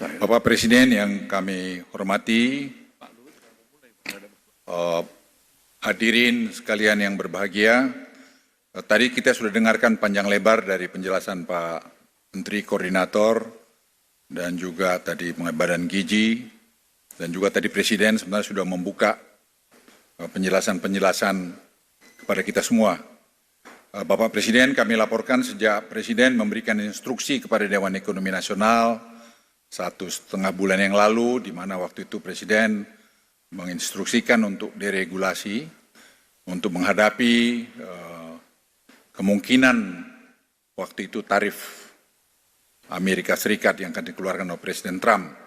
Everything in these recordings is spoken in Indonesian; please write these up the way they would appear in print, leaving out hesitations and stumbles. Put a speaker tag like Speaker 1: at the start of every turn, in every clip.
Speaker 1: saya.
Speaker 2: Bapak Presiden yang kami hormati, hadirin sekalian yang berbahagia, tadi kita sudah dengarkan panjang lebar dari penjelasan Pak Menteri Koordinator dan juga tadi Badan Gizi dan juga tadi Presiden sebenarnya sudah membuka penjelasan-penjelasan kepada kita semua. Bapak Presiden, kami laporkan sejak Presiden memberikan instruksi kepada Dewan Ekonomi Nasional 1,5 bulan yang lalu, di mana waktu itu Presiden menginstruksikan untuk deregulasi, untuk menghadapi kemungkinan waktu itu tarif Amerika Serikat yang akan dikeluarkan oleh Presiden Trump.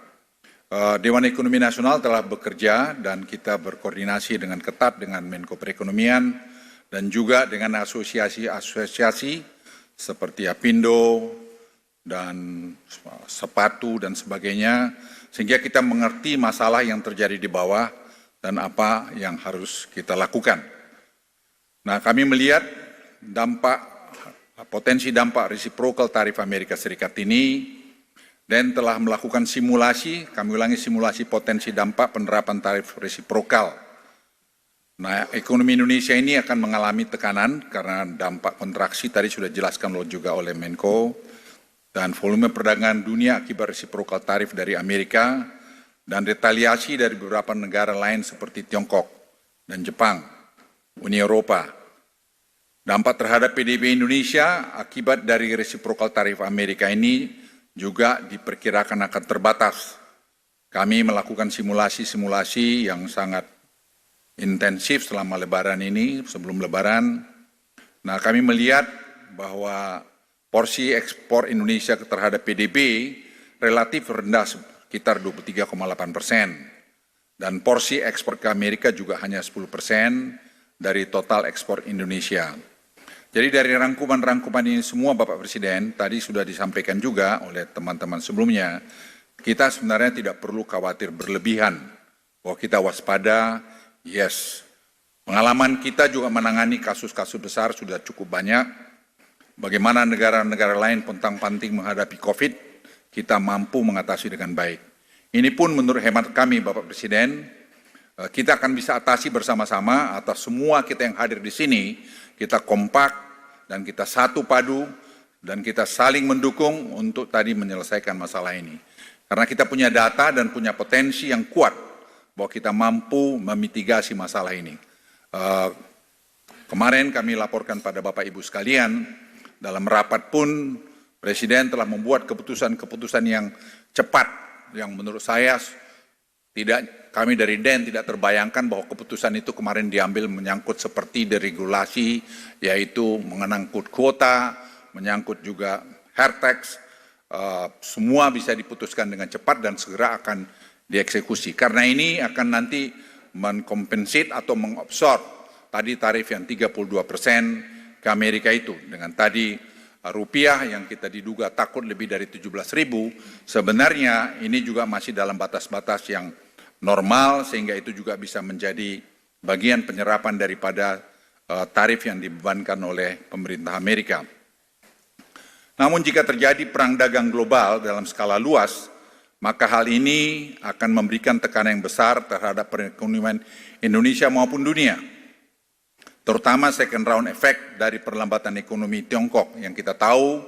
Speaker 2: Dewan Ekonomi Nasional telah bekerja dan kita berkoordinasi dengan ketat dengan Menko Perekonomian, dan juga dengan asosiasi-asosiasi seperti Apindo dan sepatu dan sebagainya, sehingga kita mengerti masalah yang terjadi di bawah dan apa yang harus kita lakukan. Nah, kami melihat potensi dampak reciprocal tarif Amerika Serikat ini dan telah melakukan simulasi, kami ulangi simulasi potensi dampak penerapan tarif reciprocal. Nah, ekonomi Indonesia ini akan mengalami tekanan karena dampak kontraksi tadi sudah dijelaskan juga oleh Menko, dan volume perdagangan dunia akibat reciprocal tarif dari Amerika dan retaliasi dari beberapa negara lain seperti Tiongkok dan Jepang, Uni Eropa. Dampak terhadap PDB Indonesia akibat dari reciprocal tarif Amerika ini juga diperkirakan akan terbatas. Kami melakukan simulasi-simulasi yang sangat intensif selama Lebaran ini, sebelum Lebaran. Nah, kami melihat bahwa porsi ekspor Indonesia terhadap PDB relatif rendah, sekitar 23,8%. Dan porsi ekspor ke Amerika juga hanya 10% dari total ekspor Indonesia. Jadi dari rangkuman-rangkuman ini semua Bapak Presiden, tadi sudah disampaikan juga oleh teman-teman sebelumnya, kita sebenarnya tidak perlu khawatir berlebihan, bahwa kita waspada. Yes, pengalaman kita juga menangani kasus-kasus besar sudah cukup banyak. Bagaimana negara-negara lain pontang-panting menghadapi COVID, kita mampu mengatasi dengan baik. Ini pun menurut hemat kami Bapak Presiden, kita akan bisa atasi bersama-sama atas semua kita yang hadir di sini, kita kompak dan kita satu padu dan kita saling mendukung untuk tadi menyelesaikan masalah ini. Karena kita punya data dan punya potensi yang kuat bahwa kita mampu memitigasi masalah ini. Kemarin kami laporkan pada Bapak Ibu sekalian, dalam rapat pun Presiden telah membuat keputusan-keputusan yang cepat, yang menurut saya kami dari DEN tidak terbayangkan bahwa keputusan itu kemarin diambil menyangkut seperti deregulasi, yaitu mengenangkut kuota, menyangkut juga hair tax, semua bisa diputuskan dengan cepat dan segera akan dieksekusi. Karena ini akan nanti mengkompensate atau mengabsorb tadi tarif yang 32% ke Amerika itu. Dengan tadi rupiah yang kita diduga takut lebih dari 17.000, sebenarnya ini juga masih dalam batas-batas yang normal, sehingga itu juga bisa menjadi bagian penyerapan daripada tarif yang dibebankan oleh pemerintah Amerika. Namun jika terjadi perang dagang global dalam skala luas, maka hal ini akan memberikan tekanan yang besar terhadap perekonomian Indonesia maupun dunia. Terutama second round effect dari perlambatan ekonomi Tiongkok, yang kita tahu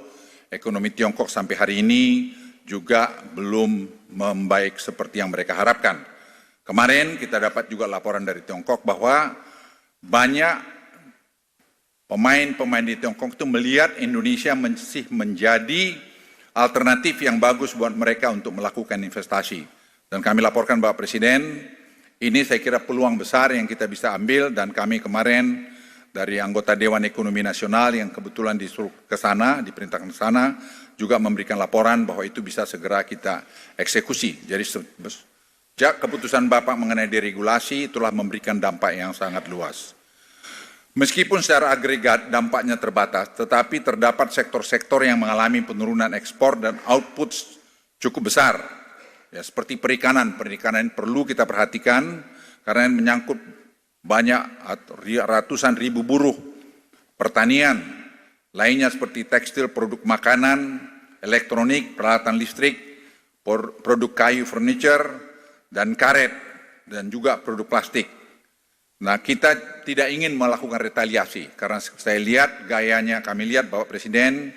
Speaker 2: ekonomi Tiongkok sampai hari ini juga belum membaik seperti yang mereka harapkan. Kemarin kita dapat juga laporan dari Tiongkok bahwa banyak pemain-pemain di Tiongkok itu melihat Indonesia masih menjadi alternatif yang bagus buat mereka untuk melakukan investasi. Dan kami laporkan Bapak Presiden, ini saya kira peluang besar yang kita bisa ambil, dan kami kemarin dari anggota Dewan Ekonomi Nasional yang kebetulan disuruh ke sana, diperintahkan ke sana, juga memberikan laporan bahwa itu bisa segera kita eksekusi. Jadi sejak keputusan Bapak mengenai deregulasi, itulah memberikan dampak yang sangat luas. Meskipun secara agregat dampaknya terbatas, tetapi terdapat sektor-sektor yang mengalami penurunan ekspor dan output cukup besar. Ya, seperti perikanan perlu kita perhatikan karena menyangkut banyak ratusan ribu buruh. Pertanian, lainnya seperti tekstil, produk makanan, elektronik, peralatan listrik, produk kayu furniture, dan karet, dan juga produk plastik. Nah, kita tidak ingin melakukan retaliasi, karena saya lihat gayanya, kami lihat Bapak Presiden,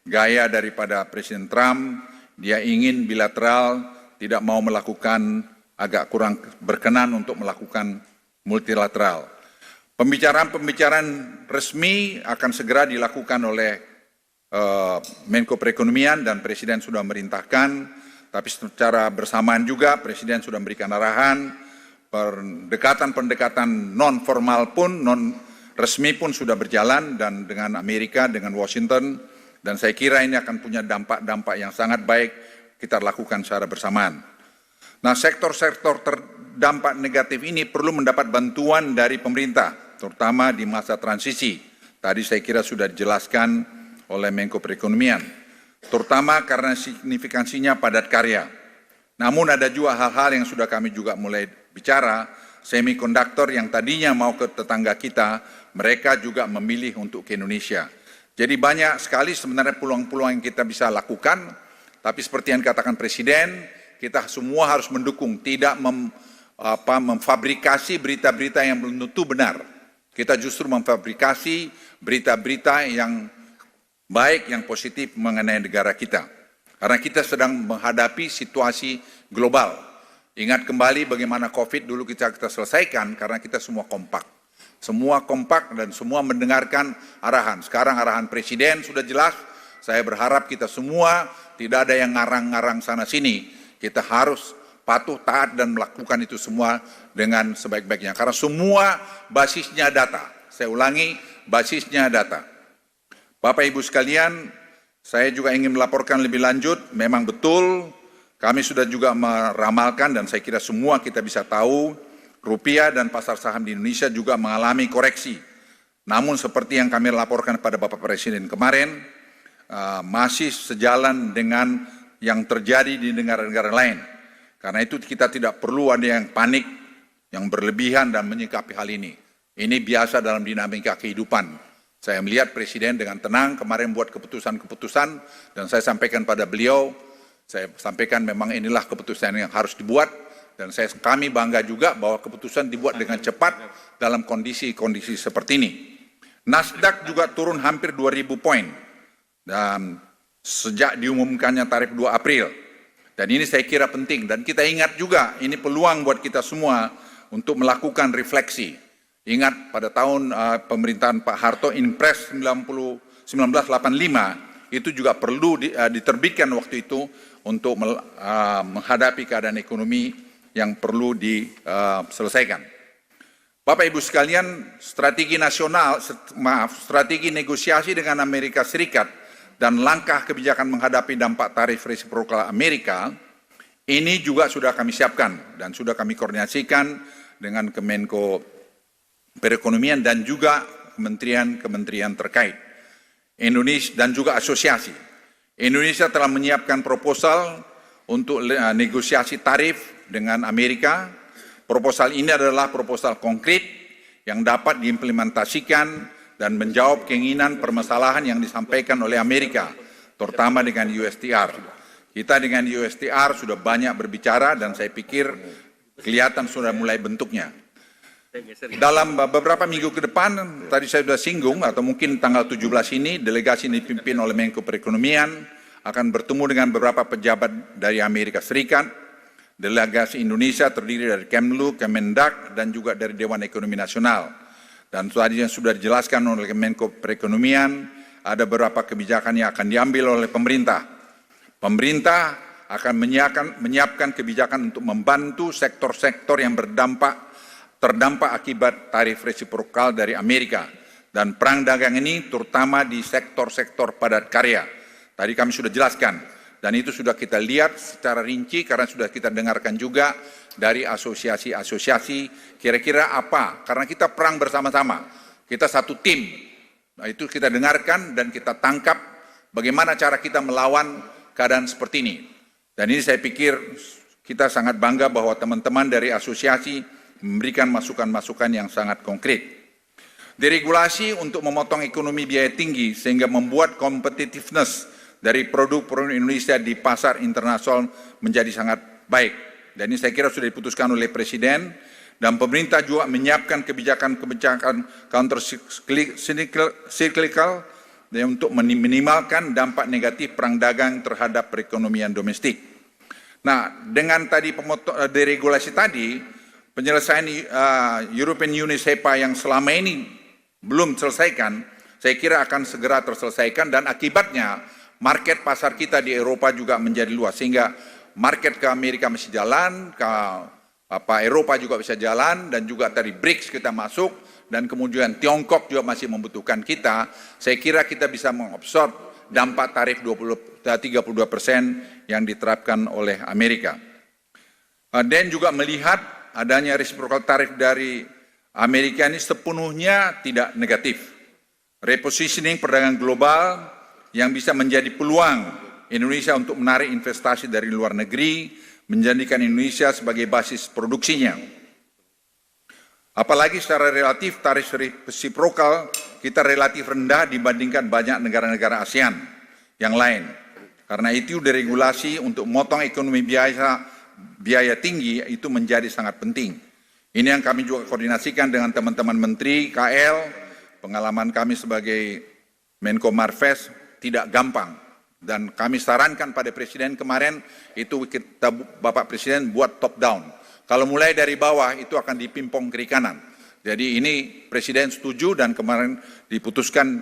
Speaker 2: gaya daripada Presiden Trump, dia ingin bilateral, tidak mau melakukan, agak kurang berkenan untuk melakukan multilateral. Pembicaraan-pembicaraan resmi akan segera dilakukan oleh Menko Perekonomian dan Presiden sudah merintahkan, tapi secara bersamaan juga Presiden sudah memberikan arahan, pendekatan-pendekatan non formal pun, non resmi pun sudah berjalan dan dengan Amerika, dengan Washington, dan saya kira ini akan punya dampak-dampak yang sangat baik kita lakukan secara bersamaan. Nah, sektor-sektor terdampak negatif ini perlu mendapat bantuan dari pemerintah, terutama di masa transisi. Tadi saya kira sudah dijelaskan oleh Menko Perekonomian, terutama karena signifikansinya padat karya. Namun ada juga hal-hal yang sudah kami juga mulai bicara, semikonduktor yang tadinya mau ke tetangga kita, mereka juga memilih untuk ke Indonesia. Jadi banyak sekali sebenarnya peluang-peluang yang kita bisa lakukan, tapi seperti yang dikatakan Presiden, kita semua harus mendukung, tidak memfabrikasi berita-berita yang belum tentu benar. Kita justru memfabrikasi berita-berita yang baik, yang positif mengenai negara kita. Karena kita sedang menghadapi situasi global. Ingat kembali bagaimana COVID dulu kita selesaikan karena kita semua kompak. Semua kompak dan semua mendengarkan arahan. Sekarang arahan Presiden sudah jelas. Saya berharap kita semua tidak ada yang ngarang-ngarang sana-sini. Kita harus patuh, taat, dan melakukan itu semua dengan sebaik-baiknya. Karena semua basisnya data. Saya ulangi, basisnya data. Bapak Ibu sekalian, saya juga ingin melaporkan lebih lanjut, memang betul kami sudah juga meramalkan dan saya kira semua kita bisa tahu, rupiah dan pasar saham di Indonesia juga mengalami koreksi. Namun seperti yang kami laporkan pada Bapak Presiden kemarin, masih sejalan dengan yang terjadi di negara-negara lain. Karena itu kita tidak perlu ada yang panik, yang berlebihan dan menyikapi hal ini. Ini biasa dalam dinamika kehidupan. Saya melihat Presiden dengan tenang kemarin buat keputusan-keputusan dan saya sampaikan pada beliau, saya sampaikan memang inilah keputusan yang harus dibuat dan kami bangga juga bahwa keputusan dibuat dengan cepat dalam kondisi-kondisi seperti ini. Nasdaq juga turun hampir 2.000 poin dan sejak diumumkannya tarif 2 April. Dan ini saya kira penting dan kita ingat juga ini peluang buat kita semua untuk melakukan refleksi. Ingat pada tahun pemerintahan Pak Harto Inpres 1985 itu juga perlu diterbitkan waktu itu untuk menghadapi keadaan ekonomi yang perlu diselesaikan. Bapak Ibu sekalian, strategi negosiasi dengan Amerika Serikat dan langkah kebijakan menghadapi dampak tarif resiprokal Amerika, ini juga sudah kami siapkan dan sudah kami koordinasikan dengan Kemenko Perekonomian dan juga kementerian-kementerian terkait. Indonesia dan juga asosiasi. Indonesia telah menyiapkan proposal untuk negosiasi tarif dengan Amerika. Proposal ini adalah proposal konkret yang dapat diimplementasikan dan menjawab keinginan permasalahan yang disampaikan oleh Amerika, terutama dengan USTR. Kita dengan USTR sudah banyak berbicara dan saya pikir kelihatan sudah mulai bentuknya. Dalam beberapa minggu ke depan, tadi saya sudah singgung, atau mungkin tanggal 17 ini, delegasi yang dipimpin oleh Menko Perekonomian akan bertemu dengan beberapa pejabat dari Amerika Serikat. Delegasi Indonesia terdiri dari Kemlu, Kemendak, dan juga dari Dewan Ekonomi Nasional. Dan tadi yang sudah dijelaskan oleh Menko Perekonomian, ada beberapa kebijakan yang akan diambil oleh pemerintah. Pemerintah akan menyiapkan kebijakan untuk membantu sektor-sektor yang terdampak akibat tarif resiprokal dari Amerika. Dan perang dagang ini terutama di sektor-sektor padat karya. Tadi kami sudah jelaskan. Dan itu sudah kita lihat secara rinci karena sudah kita dengarkan juga dari asosiasi-asosiasi kira-kira apa. Karena kita perang bersama-sama. Kita satu tim. Nah, itu kita dengarkan dan kita tangkap bagaimana cara kita melawan keadaan seperti ini. Dan ini saya pikir kita sangat bangga bahwa teman-teman dari asosiasi memberikan masukan-masukan yang sangat konkret. Deregulasi untuk memotong ekonomi biaya tinggi sehingga membuat competitiveness dari produk-produk Indonesia di pasar internasional menjadi sangat baik. Dan ini saya kira sudah diputuskan oleh Presiden, dan pemerintah juga menyiapkan kebijakan counter cyclical untuk minimalkan dampak negatif perang dagang terhadap perekonomian domestik. Nah, dengan tadi deregulasi tadi, penyelesaian European Union SEPA yang selama ini belum selesaikan, saya kira akan segera terselesaikan, dan akibatnya market pasar kita di Eropa juga menjadi luas, sehingga market ke Amerika masih jalan, ke Eropa juga bisa jalan, dan juga dari BRICS kita masuk, dan kemudian Tiongkok juga masih membutuhkan kita. Saya kira kita bisa mengabsorb dampak tarif 32% yang diterapkan oleh Amerika. Dan juga melihat adanya reciprocal tarif dari Amerika ini sepenuhnya tidak negatif. Repositioning perdagangan global yang bisa menjadi peluang Indonesia untuk menarik investasi dari luar negeri, menjadikan Indonesia sebagai basis produksinya. Apalagi secara relatif tarif reciprocal kita relatif rendah dibandingkan banyak negara-negara ASEAN yang lain. Karena itu deregulasi untuk memotong ekonomi biaya tinggi itu menjadi sangat penting. Ini yang kami juga koordinasikan dengan teman-teman Menteri KL. Pengalaman kami sebagai Menko Marves tidak gampang, dan kami sarankan pada Presiden kemarin itu kita Bapak Presiden buat top down. Kalau mulai dari bawah itu akan dipimpong kiri kanan. Jadi ini Presiden setuju dan kemarin diputuskan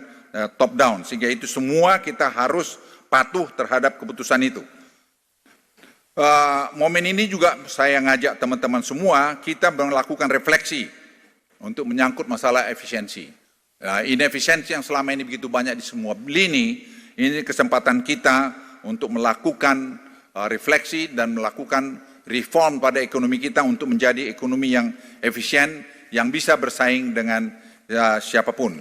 Speaker 2: top down, sehingga itu semua kita harus patuh terhadap keputusan itu. Momen ini juga saya ngajak teman-teman semua kita melakukan refleksi untuk menyangkut masalah efisiensi. Inefisiensi yang selama ini begitu banyak di semua lini, ini kesempatan kita untuk melakukan refleksi dan melakukan reform pada ekonomi kita untuk menjadi ekonomi yang efisien, yang bisa bersaing dengan siapapun.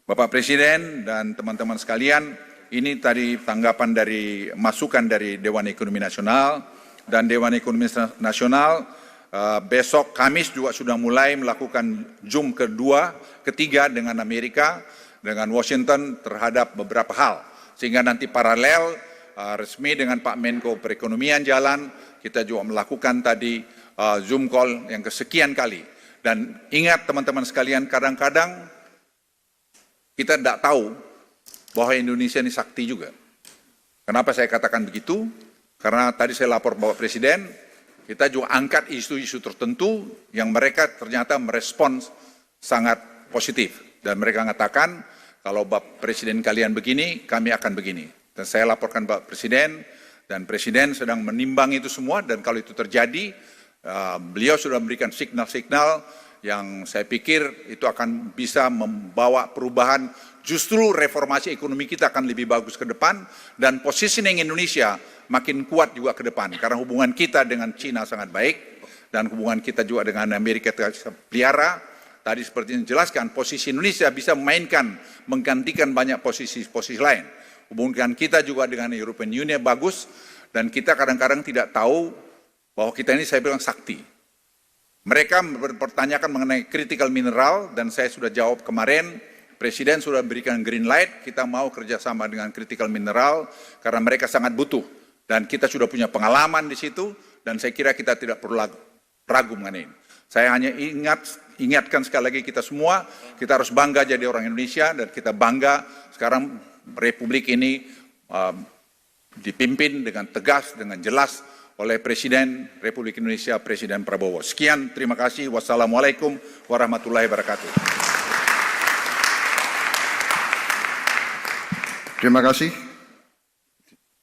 Speaker 2: Bapak Presiden dan teman-teman sekalian, ini tadi tanggapan dari masukan dari Dewan Ekonomi Nasional, dan Dewan Ekonomi Nasional besok Kamis juga sudah mulai melakukan Zoom ketiga dengan Amerika, dengan Washington terhadap beberapa hal. Sehingga nanti paralel resmi dengan Pak Menko Perekonomian jalan, kita juga melakukan tadi Zoom call yang kesekian kali. Dan ingat teman-teman sekalian, kadang-kadang kita tidak tahu bahwa Indonesia ini sakti juga. Kenapa saya katakan begitu? Karena tadi saya lapor Bapak Presiden, kita juga angkat isu-isu tertentu yang mereka ternyata merespons sangat positif. Dan mereka mengatakan, kalau Bapak Presiden kalian begini, kami akan begini. Dan saya laporkan Bapak Presiden, dan Presiden sedang menimbang itu semua, dan kalau itu terjadi, beliau sudah memberikan signal-signal yang saya pikir itu akan bisa membawa perubahan. Justru reformasi ekonomi kita akan lebih bagus ke depan, dan positioning Indonesia makin kuat juga ke depan. Karena hubungan kita dengan Cina sangat baik, dan hubungan kita juga dengan Amerika kita pelihara. Tadi seperti yang dijelaskan, posisi Indonesia bisa menggantikan banyak posisi-posisi lain. Hubungan kita juga dengan European Union bagus, dan kita kadang-kadang tidak tahu bahwa kita ini saya bilang sakti. Mereka mempertanyakan mengenai critical mineral, dan saya sudah jawab kemarin, Presiden sudah berikan green light, kita mau kerjasama dengan critical mineral, karena mereka sangat butuh. Dan kita sudah punya pengalaman di situ, dan saya kira kita tidak perlu ragu mengenai ini. Saya hanya ingatkan sekali lagi kita semua, kita harus bangga jadi orang Indonesia, dan kita bangga sekarang Republik ini dipimpin dengan tegas, dengan jelas oleh Presiden Republik Indonesia, Presiden Prabowo. Sekian, terima kasih. Wassalamualaikum warahmatullahi wabarakatuh.
Speaker 1: Terima kasih.